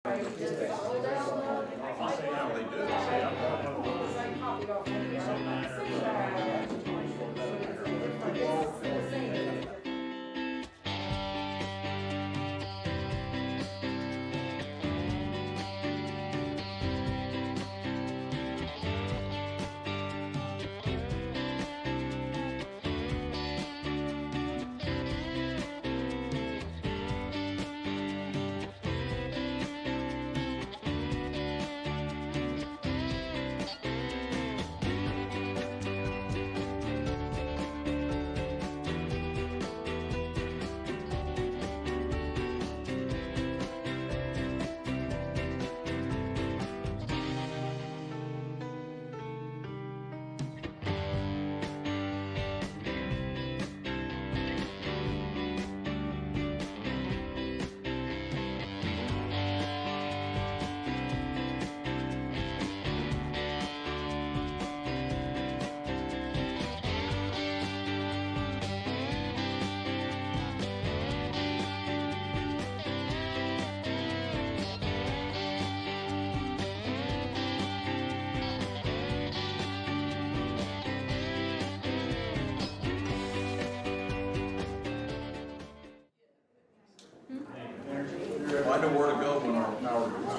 I know where to go when our power goes.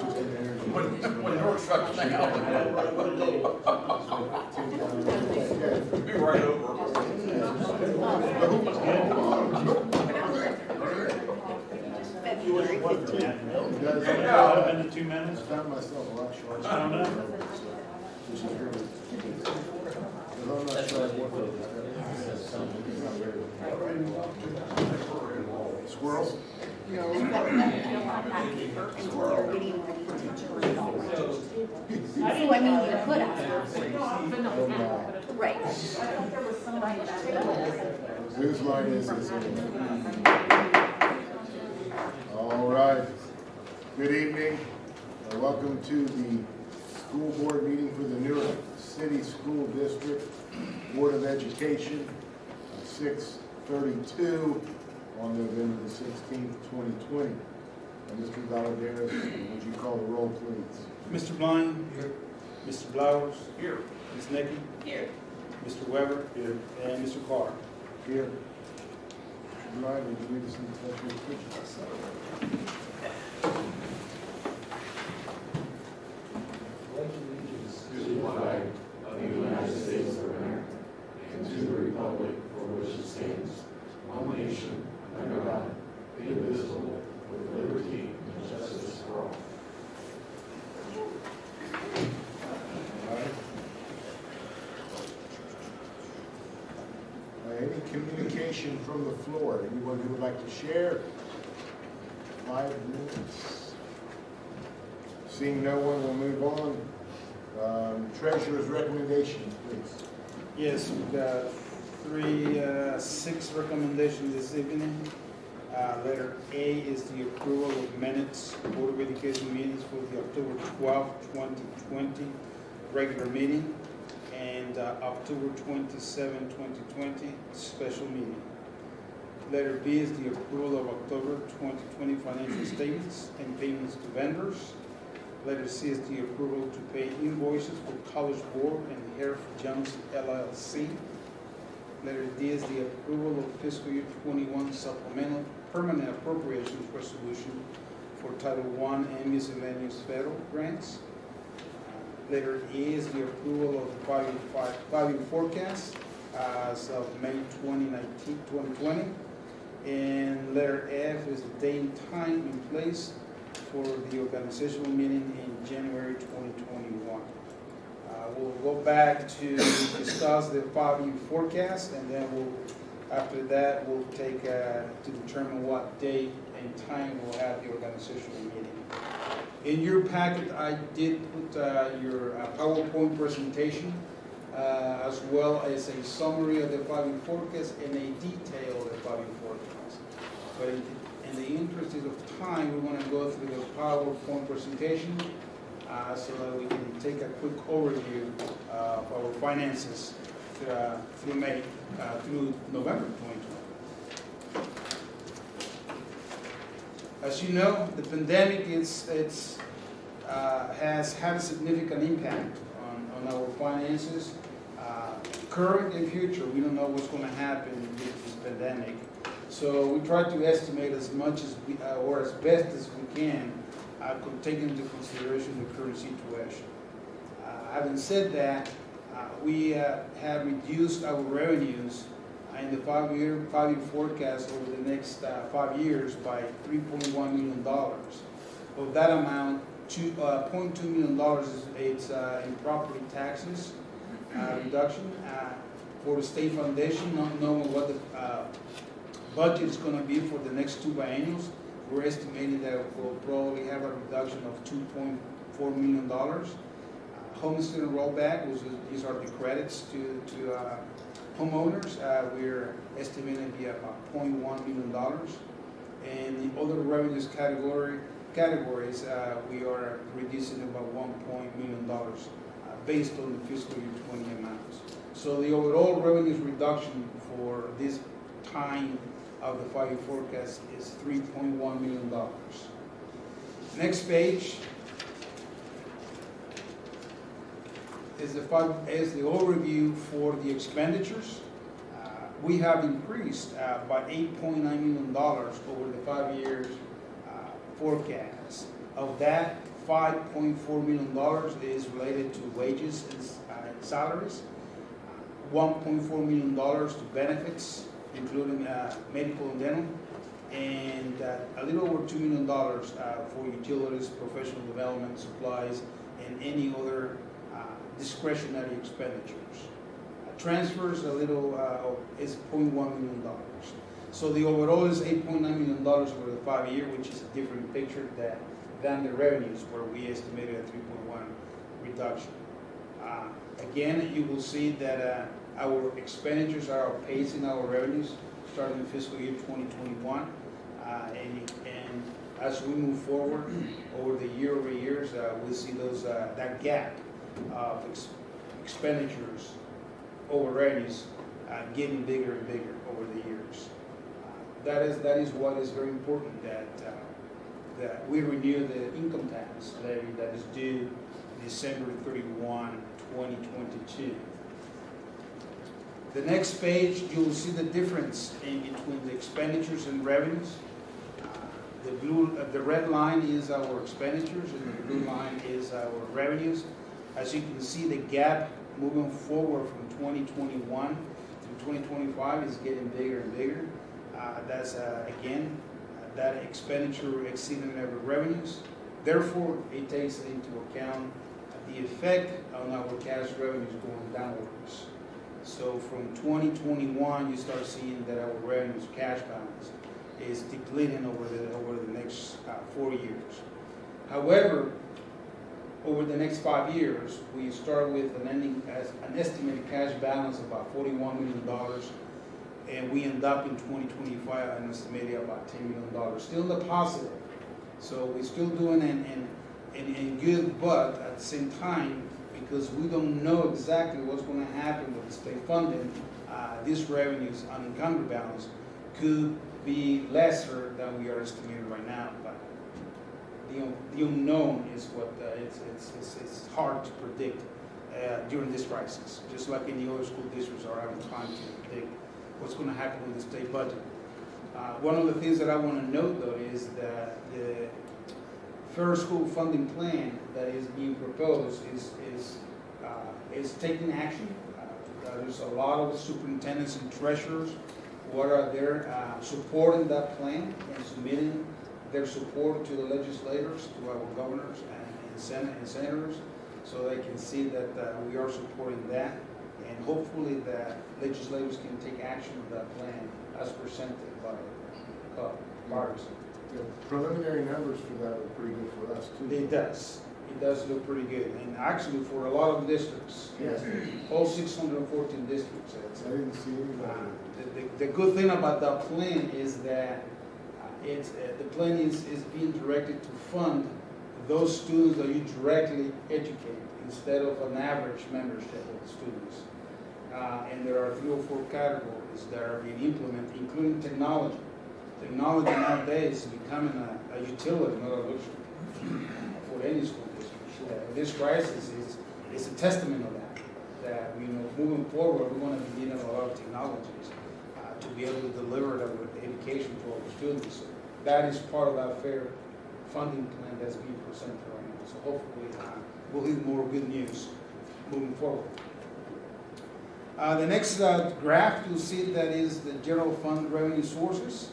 When Newark shuts down. Be right over. February 15th. Yeah. In the 2 minutes? I found myself a lot short. I don't know. Which is really, because I'm not sure what squirrels? No, but feel like I keep her until they're getting ready to turn it on. So I mean, you could have. Right. Whose line is this? All right. Good evening. Welcome to the school board meeting for the Newark City School District Board of Education, 6/32 on November the 16th, 2020. And Mr. Valadares, would you call the roll, please? Mr. Blind? Here. Mr. Flowers? Here. Ms. Nicky? Here. Mr. Weber? Here. And Mr. Carr? Here. Mr. Ryan, would you lead us in the pledge of allegiance? To the flag of the United States of America and to the republic for which it stands, one nation, under God, indivisible, with liberty and justice for all. All right. Any communication from the floor? Anyone who would like to share? 5 minutes. Seeing no one, we'll move on. Treasurer's recommendations, please. Yes, we've got 6 recommendations this evening. Letter A is the approval of minutes, Board of Education meetings for the October 12, 2020 regular meeting and October 27, 2020 special meeting. Letter B is the approval of October 2020 financial statements and payments to vendors. Letter C is the approval to pay invoices for College Board and Heref Jones LLC. Letter D is the approval of fiscal year 21 supplemental permanent appropriations resolution for Title I and miscellaneous federal grants. Letter E is the approval of the 5-year forecast as of May 2020. And letter F is the date and time and place for the organizational meeting in January 2021. We'll go back to discuss the 5-year forecast, and then after that, we'll take to determine what date and time we'll have the organizational meeting. In your packet, I did put your PowerPoint presentation, as well as a summary of the 5-year forecast and a detail of the 5-year forecast. But in the interest of time, we want to go through the PowerPoint presentation so that we can take a quick overview of our finances through November 2020. As you know, the pandemic has had a significant impact on our finances. Current and future, we don't know what's going to happen with this pandemic. So we try to estimate as much as we, or as best as we can, taking into consideration the current situation. Having said that, we have reduced our revenues in the five-year forecast over the next 5 years by $3.1 million. Of that amount, $0.2 million is in property taxes reduction for the state foundation, not knowing what the budget is going to be for the next 2 biennials. We're estimating that we'll probably have a reduction of $2.4 million. Homestead rollback, these are the credits to homeowners. We're estimating to be about $0.1 million. And the other revenues categories, we are reducing about $1 million based on the fiscal year 20 amounts. So the overall revenues reduction for this time of the 5-year forecast is $3.1 million. Next page is the overview for the expenditures. We have increased by $8.9 million over the 5 years forecast. Of that, $5.4 million is related to wages and salaries, $1.4 million to benefits, including medical and dental, and a little over $2 million for utilities, professional development, supplies, and any other discretionary expenditures. Transfers a little is $0.1 million. So the overall is $8.9 million over the 5 year, which is a different picture than the revenues, where we estimated a 3.1 reduction. Again, you will see that our expenditures are outpacing our revenues starting in fiscal year 2021. And as we move forward over the year-over-years, we'll see that gap of expenditures over revenues getting bigger and bigger over the years. That is what is very important, that we renew the income tax levy that is due December 31, 2022. The next page, you will see the difference in between the expenditures and revenues. The red line is our expenditures, and the blue line is our revenues. As you can see, the gap moving forward from 2021 to 2025 is getting bigger and bigger. That's again, that expenditure exceeding our revenues. Therefore, it takes into account the effect on our cash revenues going downwards. So from 2021, you start seeing that our revenues cash balance is depleting over the next 4 years. However, over the next 5 years, we start with an estimated cash balance of about $41 million, and we end up in 2025 an estimated about $10 million, still in the positive. So we're still doing in good, but at the same time, because we don't know exactly what's going to happen with the state funding, these revenues on encumbered balance could be lesser than we are estimating right now. But the unknown is what it's hard to predict during this crisis. Just like any other school districts are having time to predict what's going to happen with the state budget. One of the things that I want to note, though, is that the fair school funding plan that is being proposed is taking action. There's a lot of superintendents and treasurers who are there supporting that plan and submitting their support to the legislators, to our governors and senators, so they can see that we are supporting that, and hopefully that legislators can take action on that plan as presented by Congress. The preliminary numbers for that look pretty good for us too. It does. It does look pretty good, and actually for a lot of districts, Yes. all 614 districts. I didn't see anybody. The good thing about that plan is that the plan is being directed to fund those students that you directly educate instead of an average membership of students. And there are 3 or 4 categories that are being implemented, including technology. technology nowadays is becoming a utility, not a luxury for any school district. This crisis is a testament of that moving forward, we're going to be needing a lot of technologies to be able to deliver the education to our students. So that is part of that fair funding plan that's being presented right now. So hopefully we'll hear more good news moving forward. The next graph, you'll see that is the general fund revenue sources.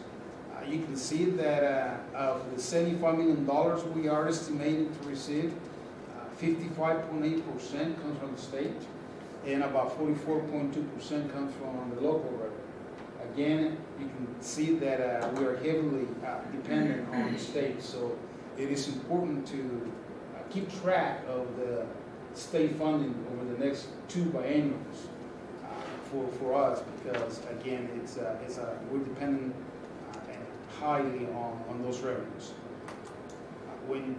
You can see that of the $75 million we are estimated to receive, 55.8% comes from the state, and about 44.2% comes from the local revenue. Again, you can see that we are heavily dependent on the state, so it is important to keep track of the state funding over the next 2 biennials for us, because again, we're dependent highly on those revenues. When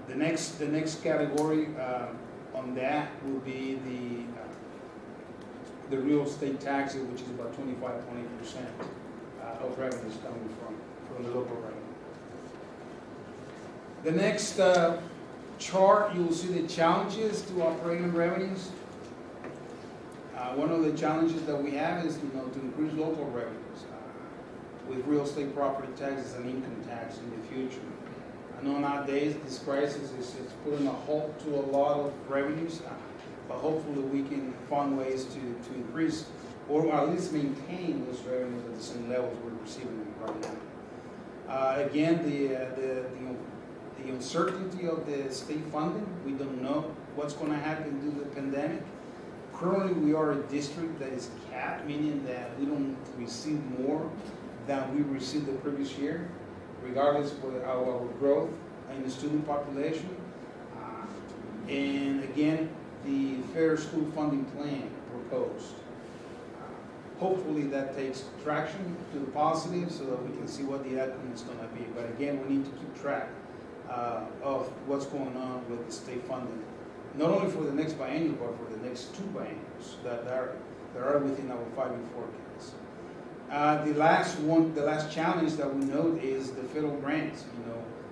the next category on that will be the real estate taxes, which is about 25.8% of revenues coming from the local revenue. The next chart, you will see the challenges to operating revenues. One of the challenges that we have is to increase local revenues with real estate property taxes and income tax in the future. I know nowadays this crisis is putting a halt to a lot of revenues, but hopefully we can find ways to increase or at least maintain those revenues at the same levels we're receiving right now. Again, the uncertainty of the state funding, we don't know what's going to happen due to the pandemic. Currently, we are a district that is capped, meaning that we don't receive more than we received the previous year, regardless of our growth in the student population. And again, the fair school funding plan proposed. Hopefully that takes traction to the positive so that we can see what the outcome is going to be. But again, we need to keep track of what's going on with the state funding, not only for the next biennial, but for the next 2 biennials that are within our 5-year forecast. The last challenge that we note is the federal grants.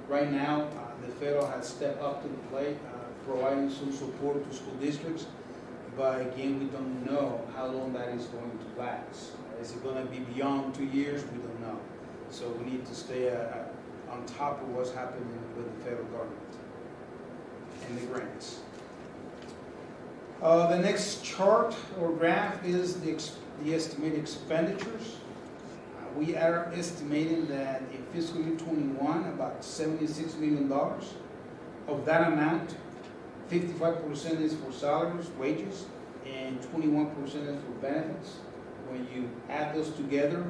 Right now, the federal has stepped up to the plate, providing some support to school districts. But again, we don't know how long that is going to last. Is it going to be beyond 2 years? We don't know. So we need to stay on top of what's happening with the federal government and the grants. The next chart or graph is the estimated expenditures. We are estimating that in fiscal year 21, about $76 million. Of that amount, 55% is for salaries, wages, and 21% is for benefits. When you add those together,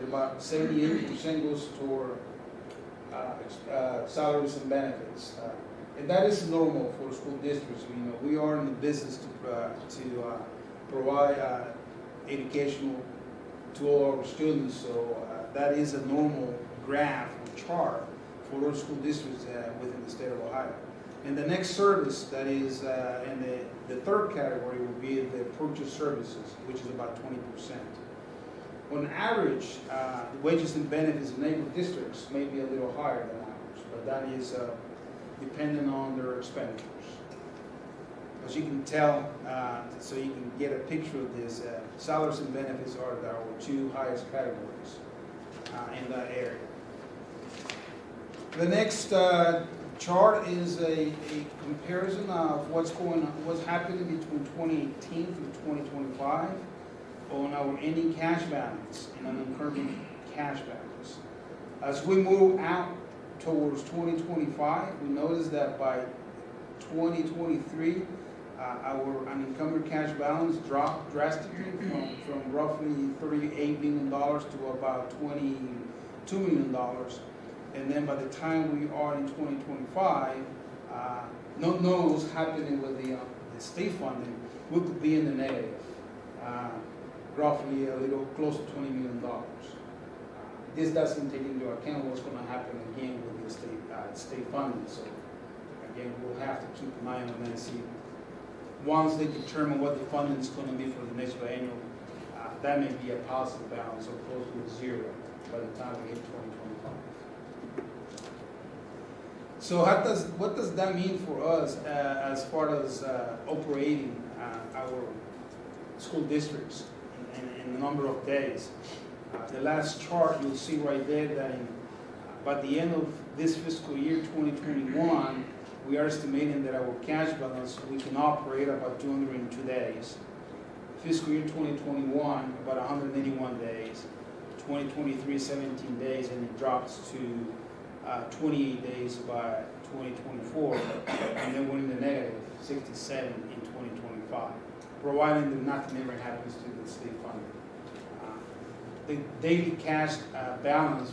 about 78% goes toward salaries and benefits. And that is normal for school districts. We are in the business to provide educational to all our students, so that is a normal graph or chart for those school districts within the state of Ohio. And the next service that is in the third category will be the purchase services, which is about 20%. On average, the wages and benefits in neighborhood districts may be a little higher than ours, but that is dependent on their expenditures. As you can tell, so you can get a picture of this, salaries and benefits are our 2 highest categories in that area. The next chart is a comparison of what's happening between 2018 through 2025 on our ending cash balance and an incurring cash balance. As we move out towards 2025, we notice that by 2023, our unencumbered cash balance dropped drastically from roughly $38 million to about $22 million. And then by the time we are in 2025, not knowing what's happening with the state funding, we could be in the negative, roughly a little close to $20 million. This doesn't take into account what's going to happen again with the state funding. So again, we'll have to keep an eye on that and see. Once they determine what the funding is going to be for the next biennial, that may be a positive balance or close to 0 by the time we hit 2025. So what does that mean for us as far as operating our school districts in the number of days? The last chart you'll see right there that by the end of this fiscal year 2021, we are estimating that our cash balance, we can operate about 202 days. Fiscal year 2021, about 181 days. 2023, 17 days, and it drops to 28 days by 2024, and then we're in the negative 67 in 2025, providing that nothing ever happens to the state funding. The daily cash balance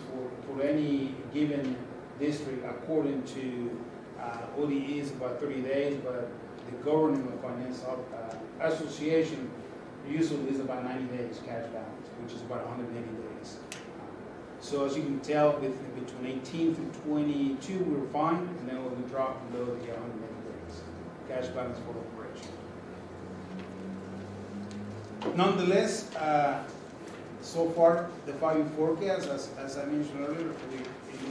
for any given district, according to ODE, is about 30 days, but the Government Finance Association usually is about 90 days cash balance, which is about 180 days. So as you can tell, between 18 through 22, we're fine, and then when we drop below the 180 days, cash balance for operation. Nonetheless, so far, the 5-year forecast, as I mentioned earlier,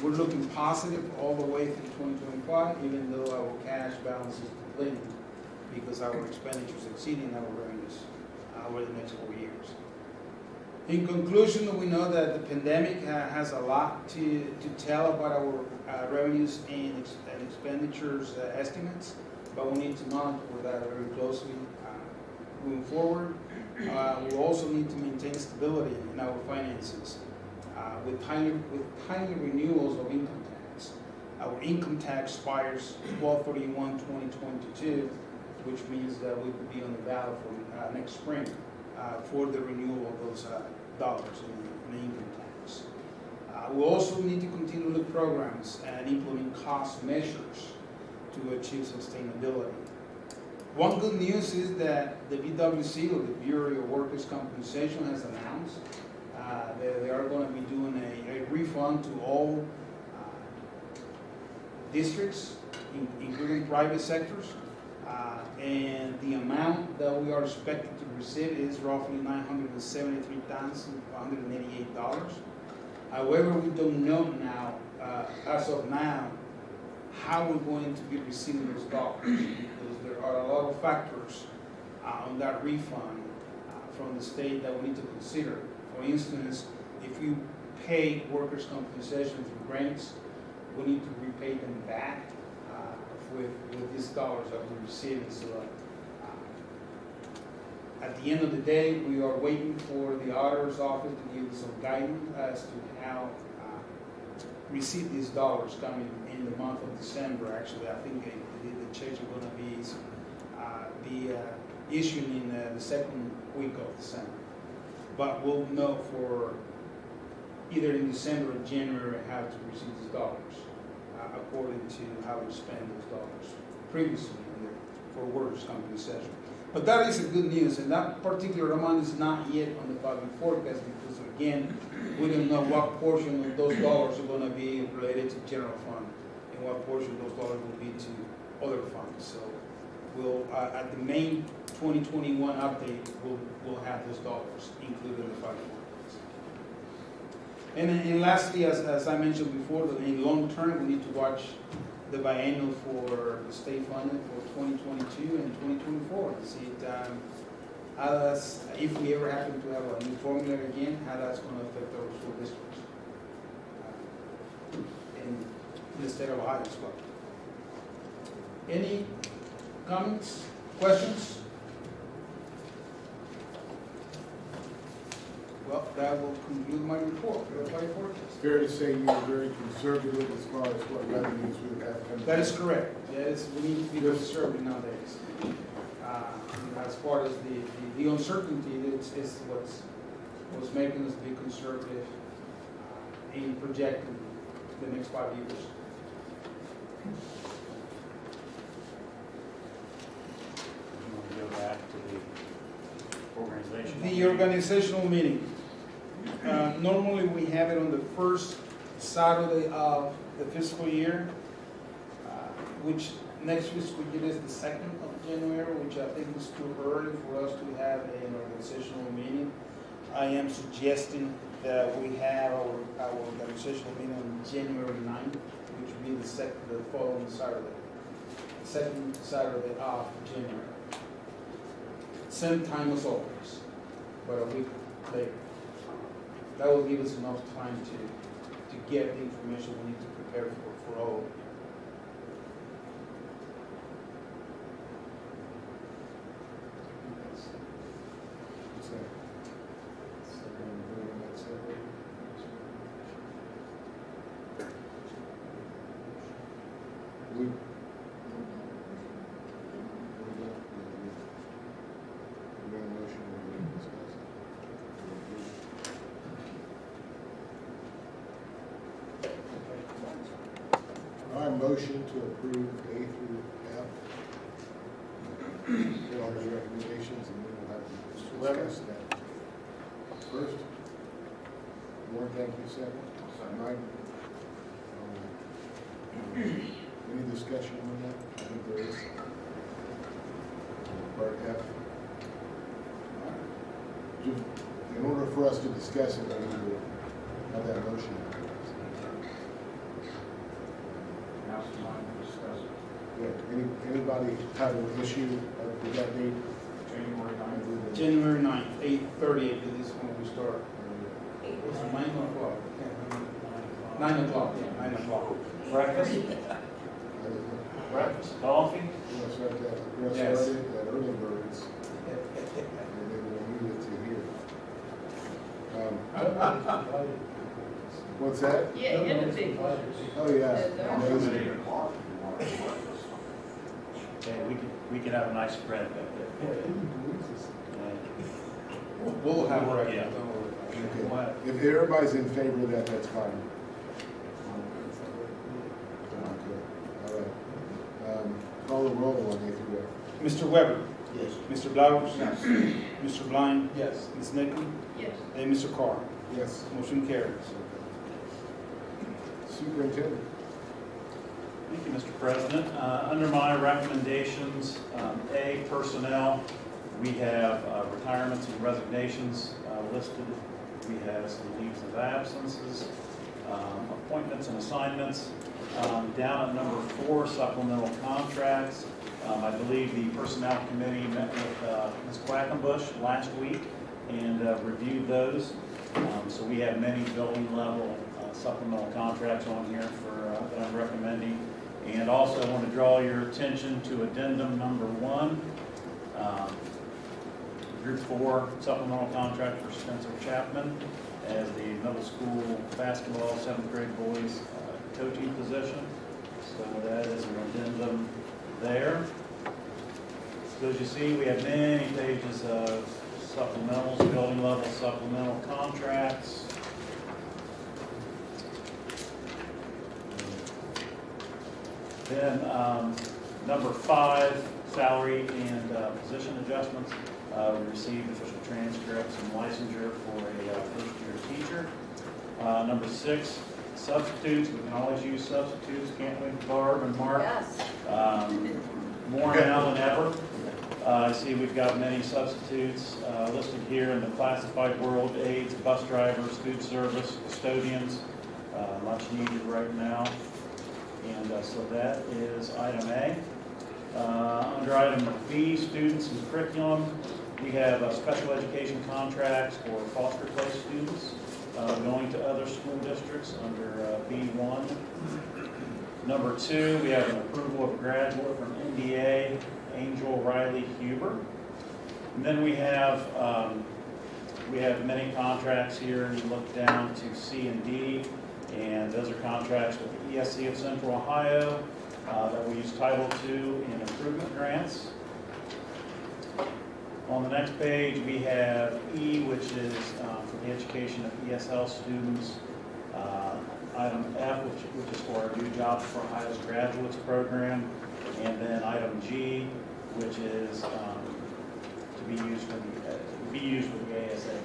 we're looking positive all the way through 2025, even though our cash balance is depleting because our expenditures exceeding our revenues over the next 4 years. In conclusion, we know that the pandemic has a lot to tell about our revenues and expenditures estimates, but we need to monitor that very closely moving forward. We also need to maintain stability in our finances with timely renewals of income tax. Our income tax expires 12/31/2022, which means that we could be on the ballot for next spring for the renewal of those dollars in the income tax. We also need to continue to look programs and implement cost measures to achieve sustainability. One good news is that the BWC, or the Bureau of Workers' Compensation, has announced that they are going to be doing a refund to all districts, including private sectors, and the amount that we are expected to receive is roughly $973,188. However, we don't know now, as of now, how we're going to be receiving those dollars, because there are a lot of factors on that refund from the state that we need to consider. For instance, if you pay workers' compensation through grants, we need to repay them back with these dollars that we're receiving. So at the end of the day, we are waiting for the auditor's office to give us some guidance as to how receive these dollars coming in the month of December. Actually, I think the checks are going to be issued in the second week of December. But we'll know for either in December or January how to receive these dollars according to how we spend those dollars previously for workers' compensation. But that is a good news, and that particular amount is not yet on the public forecast because, again, we don't know what portion of those dollars are going to be related to general fund and what portion of those dollars will be to other funds. So we'll, at the main 2021 update, we'll have those dollars included in the public forecast. And lastly, as I mentioned before, in long term, we need to watch the biennial for the state funding for 2022 and 2024 to see how that's, if we ever happen to have a new formula again, how that's going to affect our school districts in the state of Ohio as well. Any comments, questions? Well, that will conclude my report. It's fair to say you were very conservative as far as what revenues we would have coming. That is correct. Yes, we need to be conservative nowadays. As far as the uncertainty, is what's making us be conservative in projecting the next 5 years. You want to go back to the organization? The organizational meeting. Normally we have it on the first Saturday of the fiscal year, which next fiscal year is the 2nd of January, which I think is too early for us to have an organizational meeting. I am suggesting we have our organizational meeting on January 9th, which will be the following Saturday. Second Saturday of January. Same time as always, but a week later. That will give us enough time to get the information we need to prepare for all of it. What's that? We. Motion to approve A through F. Get all the recommendations and then we'll have to discuss that. First, Warren, thank you, second. Mike. Any discussion on that? I think there is. Part F. In order for us to discuss it, we need to have that motion. Yeah, anybody have an issue with that date? January 9th. January 9th, 8:30 is when we start. It's 9 o'clock. 9 o'clock, yeah, 9 o'clock. Breakfast, breakfast, coffee. Let's start that, we're gonna Yes. start it at early birds, and then we'll move it to here. What's that? Yeah, it'll be. Oh, yeah. Amazing. Okay, we could have a nice spread back there. We'll have Yeah. breakfast, don't worry. Okay. If everybody's in favor of that, that's fine. Okay. All right. Call the roll on A through F. Mr. Weber, Yes. Mr. Blowers, Mr. Blind, Yes. Ms. Nickman, Yes. and Mr. Carr. Yes. Motion carries. Superintendent. Thank you, Mr. President. Under my recommendations, A, personnel, we have retirements and resignations listed. We have some leaves of absences, appointments and assignments. Down at number 4, supplemental contracts. I believe the Personnel Committee met with Ms. Quackenbush last week and reviewed those. So we have many building level supplemental contracts on here that I'm recommending. And also I want to draw your attention to addendum number 1, Group 4 supplemental contract for Spencer Chapman as the middle school basketball 7th grade boys coaching position. So that is an addendum there. So as you see, we have many pages of supplementals, building level supplemental contracts. Then number 5, salary and position adjustments. We received official transcripts and licensure for a first-year teacher. Number 6, substitutes. We can always use substitutes, can't we, Barb and Mark? Yes. More now than ever. I see we've got many substitutes listed here in the classified world: aides, bus drivers, food service, custodians, much needed right now. And so that is item A. Under item B, students and curriculum, we have special education contracts for foster place students going to other school districts under B1. Number 2, we have an approval of a graduate from NDA, Angel Riley Huber. And then we have many contracts here, and you look down to C and D, and those are contracts with the ESC of Central Ohio that we use Title II in improvement grants. On the next page, we have E, which is for the education of ESL students. Item F, which is for our New Jobs for Ohio's Graduates program. And then item G, which is to be used with the ASA.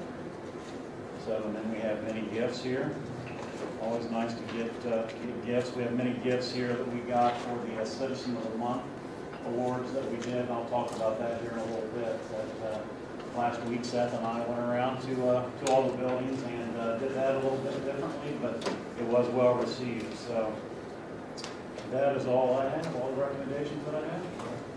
So, and then we have many gifts here. Always nice to get gifts. We have many gifts here that we got for the Citizen of the Month awards that we did. And I'll talk about that here in a little bit. But Last week, Seth and I went around to all the buildings and did that a little bit differently, but it was well received. So that is all I have, all the recommendations that I have.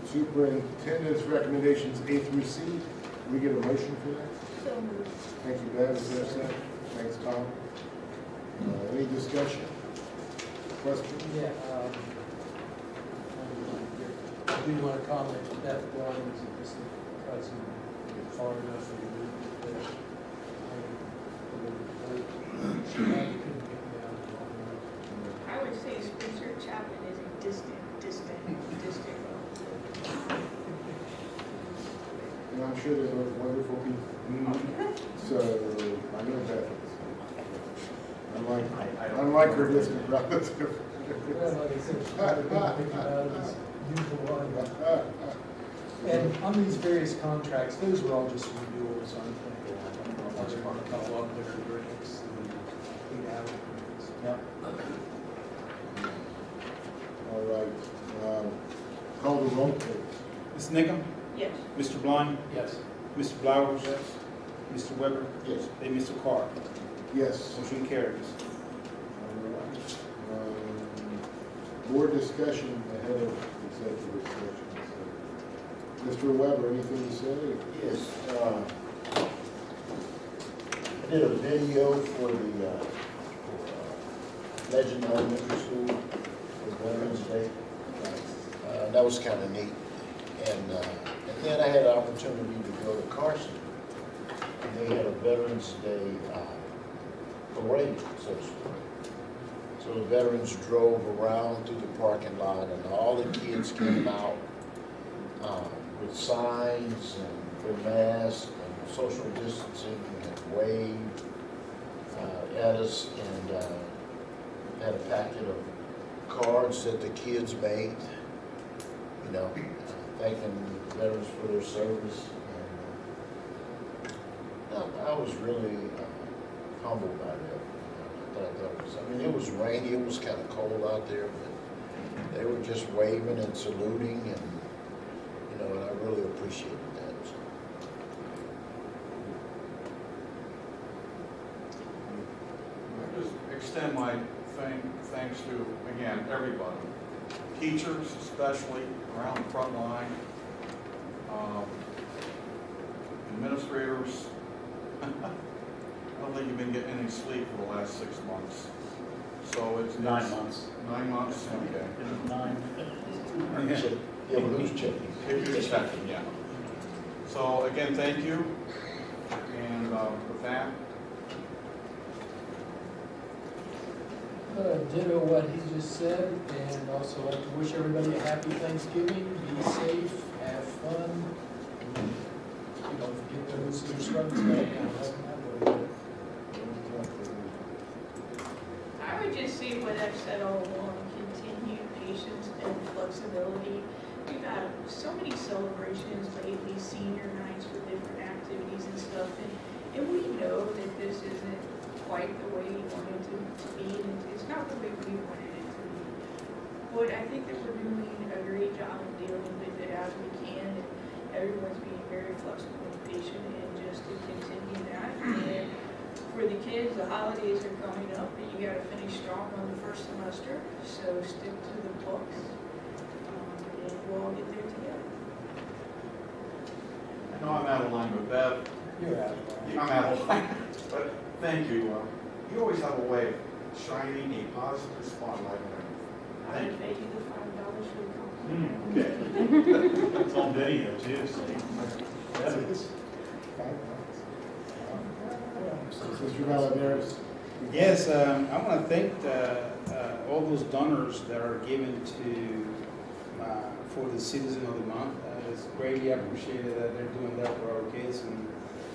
Superintendent's recommendations A through C. Can we get a motion for that? So moved. Thank you, Bev. Is there a second? Thanks, Tom. Any discussion? Question? Yeah, I do want to comment, Beth Blind is a distant cousin, far enough removed that she couldn't get me out of the I would say Spencer Chapman is a distant relative. And I'm sure they're wonderful people. So, I know Beth is. Unlike her distant relative. Well, like I said, she couldn't pick it out of his usual line. And on these various contracts, those were all just renewals, aren't they? There's a couple of their breaks and clean out. Yep. All right. Call the roll, please. Ms. Nickam? Yes. Mr. Blind? Yes. Mr. Blowers? Mr. Weber? Yes. And Mr. Carr. Yes. Motion carries. All right. Board discussion ahead of executive session. So, Mr. Weber, anything to say? Yes, I did a video for the Legend Elementary School for Veterans Day. That was kind of neat. And then I had an opportunity to go to Carson. And they had a Veterans Day parade, so to speak. So the veterans drove around through the parking lot and all the kids came out with signs and their masks and social distancing and waved at us and had a packet of cards that the kids made, you know, thanking veterans for their service. And I was really humbled by that. I mean, it was rainy, it was kind of cold out there, but they were just waving and saluting, and you know, and I really appreciated that. I just extend my thanks to, again, everybody. Teachers especially, around the front line. Administrators. I don't think you've been getting any sleep for the last 6 months. So it's 9 months. 9 months, okay. Is it 9? Yeah, but who's checking? If you're checking, yeah. So again, thank you. And with that, Ditto what he just said, and also like to wish everybody a happy Thanksgiving, be safe, have fun. And don't forget those instructions right now. I would just say what I've said all along, continued patience and flexibility. We've had so many celebrations lately, senior nights with different activities and stuff, and we know that this isn't quite the way you want it to be, and it's not the way we wanted it to be. But I think that we're doing a great job of dealing with it as we can, and everyone's being very flexible and patient, and just to continue that. And for the kids, the holidays are coming up, and you gotta finish strong on the first semester, so stick to the books, and we'll all get there together. I know I'm out of line with Bev. You're out of line. I'm out of line, but thank you. You always have a way of shining a positive spotlight on I everything. pay you the $5 for the compliment. Okay. It's on video too, so. That is. Mr. Valadares. Yes, I want to thank all those donors that are given to for the Citizen of the Month. It's greatly appreciated that they're doing that for our kids, and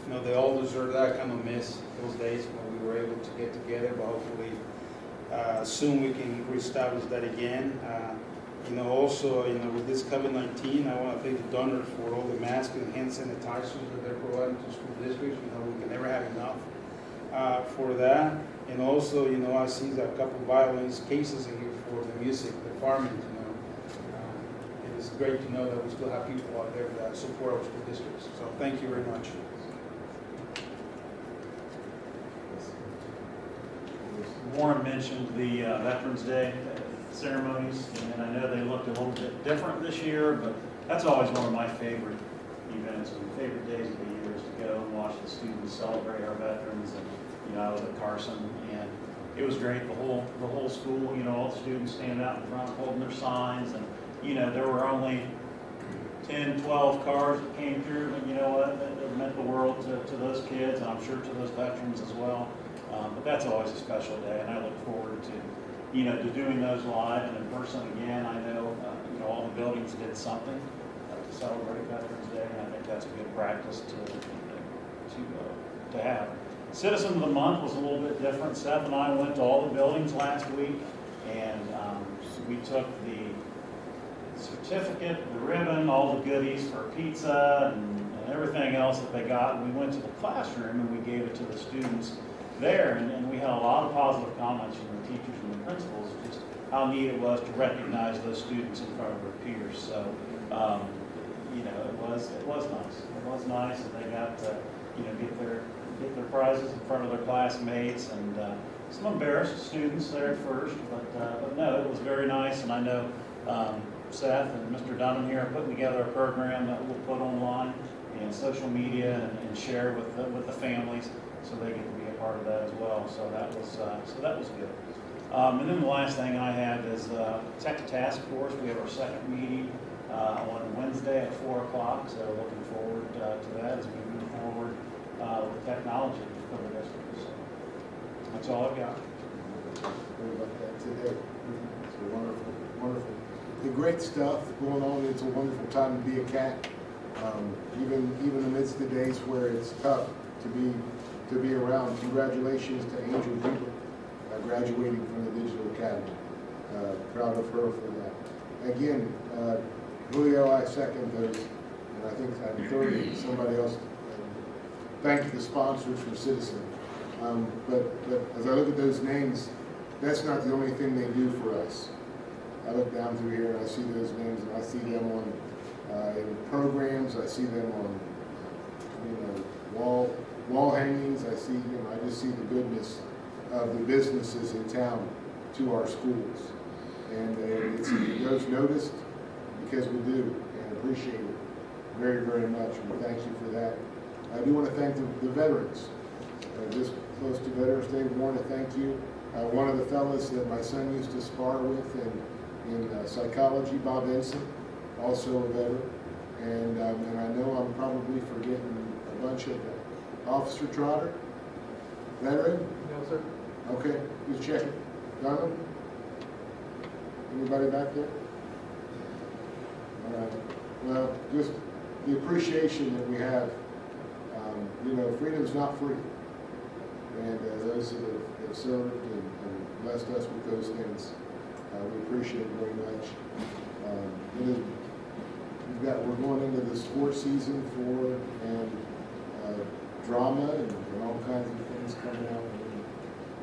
you know they all deserve that. I kind of miss those days when we were able to get together, but hopefully soon we can reestablish that again. You know, also, you know, with this COVID-19, I want to thank the donors for all the masks and hand sanitizers that they're providing to school districts. You know, we can never have enough for that. And also, you know, I see a couple violence cases in here for the music department. You know, it is great to know that we still have people out there that support our school districts. So thank you very much. Warren mentioned the Veterans Day ceremonies, and I know they looked a little bit different this year, but that's always one of my favorite events, and favorite days of the year is to go and watch the students celebrate our veterans. And I was at Carson, and it was great. The whole school, all the students standing out in front holding their signs, and there were only 10, 12 cars that came through, and you know what, that meant the world to those kids, and I'm sure to those veterans as well. But that's always a special day, and I look forward to doing those live and in person again. I know, all the buildings did something to celebrate Veterans Day, and I think that's a good practice to have. Citizen of the Month was a little bit different. Seth and I went to all the buildings last week, and we took the certificate, the ribbon, all the goodies for pizza and everything else that they got, and we went to the classroom and we gave it to the students there, and we had a lot of positive comments from the teachers and the principals, just how neat it was to recognize those students in front of their peers. So, it was nice. It was nice, and they got to, get their prizes in front of their classmates, and some embarrassed students there at first, but no, it was very nice, and I know Seth and Mr. Dunham here are putting together a program that we'll put online and social media and share with the families, so they get to be a part of that as well. So that was good. And then the last thing I have is Tech Task Force. We have our second meeting on Wednesday at 4 o'clock. So looking forward to that as we move forward with technology for the district. So that's all I've got. Heard about that today. It's wonderful, wonderful. The great stuff going on. It's a wonderful time to be a cat. Even amidst the days where it's tough to be around. Congratulations to Angel Hubert, graduating from the Digital Academy. Proud of her for that. Again, Julio, I second those, and I think I'm third, somebody else thank the sponsors for Citizen. But as I look at those names, that's not the only thing they do for us. I look down through here and I see those names, and I see them on in programs. I see them on wall hangings. I see I just see the goodness of the businesses in town to our schools, and it goes noticed because we do and appreciate it very, very much. And thank you for that. I do want to thank the veterans. Just close to Veterans Day, we want to thank you. One of the fellas that my son used to spar with in psychology, Bob Ensign, also a veteran. And I know I'm probably forgetting a bunch of them. Officer Trotter, veteran? No, sir. Okay, just checking. Donald? Anybody back there? All right. Well, just the appreciation that we have. Freedom's not free. And those that have served and blessed us with those things, we appreciate it very much. We're going into the sports season and drama and all kinds of things coming out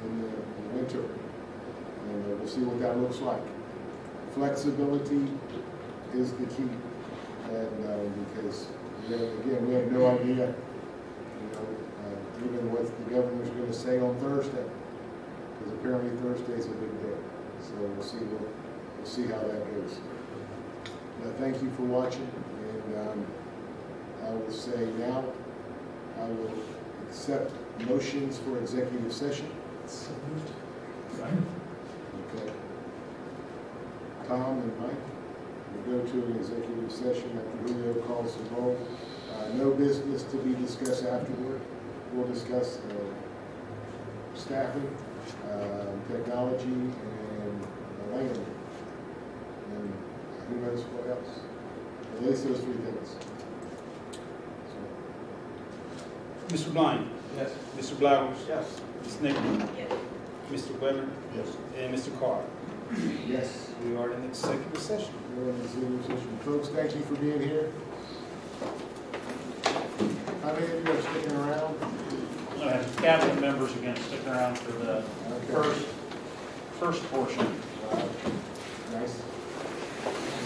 in the winter. And we'll see what that looks like. Flexibility is the key. And because, again, we have no idea, even what the governor's going to say on Thursday, because apparently Thursday's a big day. So we'll see how that goes. Thank you for watching, and I will say now, I will accept motions for executive session. Okay. Tom and Mike will go to an executive session after Julio calls the roll. No business to be discussed afterward. We'll discuss staffing, technology, and land. And who knows what else? At least those three things. Mr. Blind? Yes. Mr. Blowers? Yes. Ms. Nickman? Yes. Mr. Weber? Yes. And Mr. Carr? Yes. We are in executive session. We're in the executive session. Folks, thank you for being here. How many of you are sticking around? Cabinet members again sticking around for the Okay. first portion. Nice.